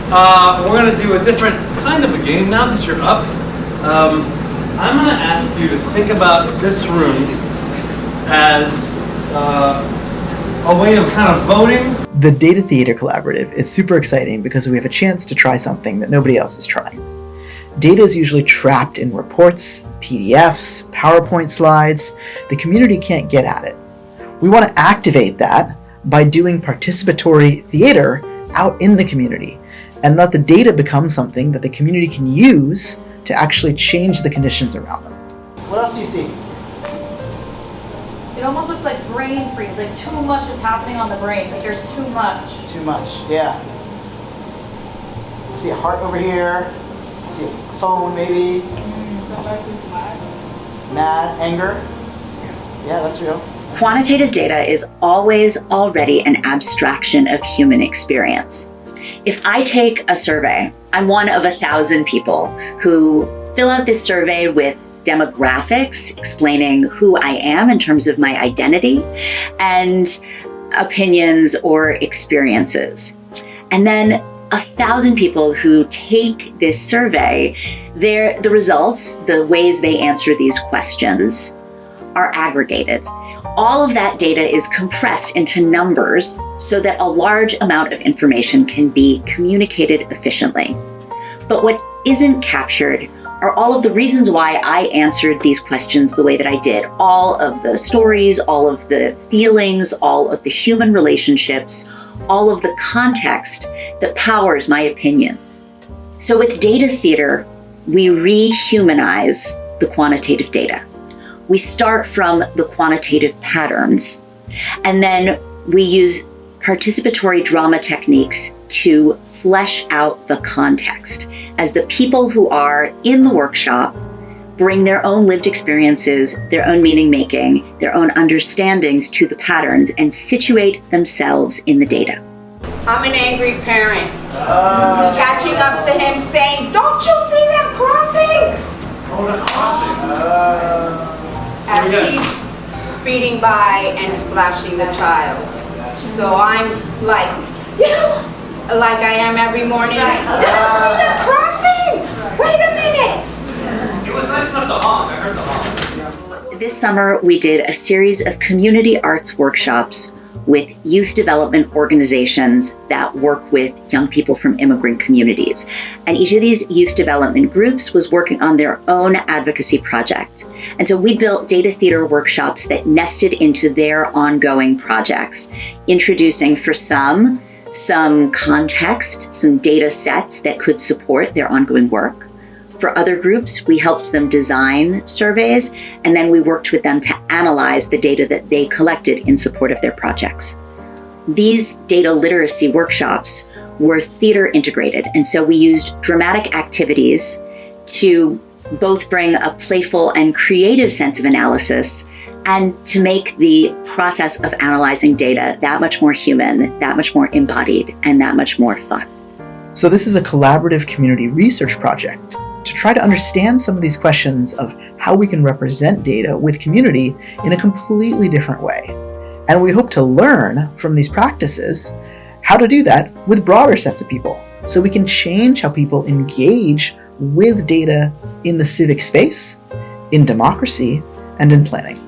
We're going to do a different kind of a game now that you're up. I'm going to ask you to think about this room as a way of kind of voting. The Data Theater Collaborative is super exciting because we have a chance to try something that nobody else is trying. Data is usually trapped in reports, PDFs, PowerPoint slides. The community can't get at it. We want to activate that by doing participatory theater out in the community and let the data become something that the community can use to actually change the conditions around them. What else do you see? It almost looks like brain freeze, like too much is happening on the brain, like there's too much. Too much, yeah. I see a heart over here. I see a phone maybe. Mad, anger. Yeah, that's real. Quantitative data is always already an abstraction of human experience. If I take a survey, I'm one of 1,000 people who fill out this survey with demographics explaining who I am in terms of my identity and opinions or experiences. And then 1,000 people who take this survey, the results, the ways they answer these questions are aggregated. All of that data is compressed into numbers so that a large amount of information can be communicated efficiently. But what isn't captured are all of the reasons why I answered these questions the way that I did. All of the stories, all of the feelings, all of the human relationships, all of the context that powers my opinion. So with data theater, we rehumanize the quantitative data. We start from the quantitative patterns, and then we use participatory drama techniques to flesh out the context as the people who are in the workshop bring their own lived experiences, their own meaning making, their own understandings to the patterns and situate themselves in the data. I'm an angry parent. Catching up to him saying, "Don't you see them crossing?" Oh, the crossing. As he's speeding by and splashing the child. So I'm like, like I am every morning. You don't see them crossing? Wait a minute. It was nice enough to honk. I heard the honk. This summer, we did a series of community arts workshops with youth development organizations that work with young people from immigrant communities. And each of these youth development groups was working on their own advocacy project. And so we built data theater workshops that nested into their ongoing projects, introducing for some context, some data sets that could support their ongoing work. For other groups, we helped them design surveys, and then we worked with them to analyze the data that they collected in support of their projects. These data literacy workshops were theater integrated, and so we used dramatic activities to both bring a playful and creative sense of analysis and to make the process of analyzing data that much more human, that much more embodied, and that much more fun. So this is a collaborative community research project to try to understand some of these questions of how we can represent data with community in a completely different way. And we hope to learn from these practices how to do that with broader sets of people, so we can change how people engage with data in the civic space, in democracy, and in planning.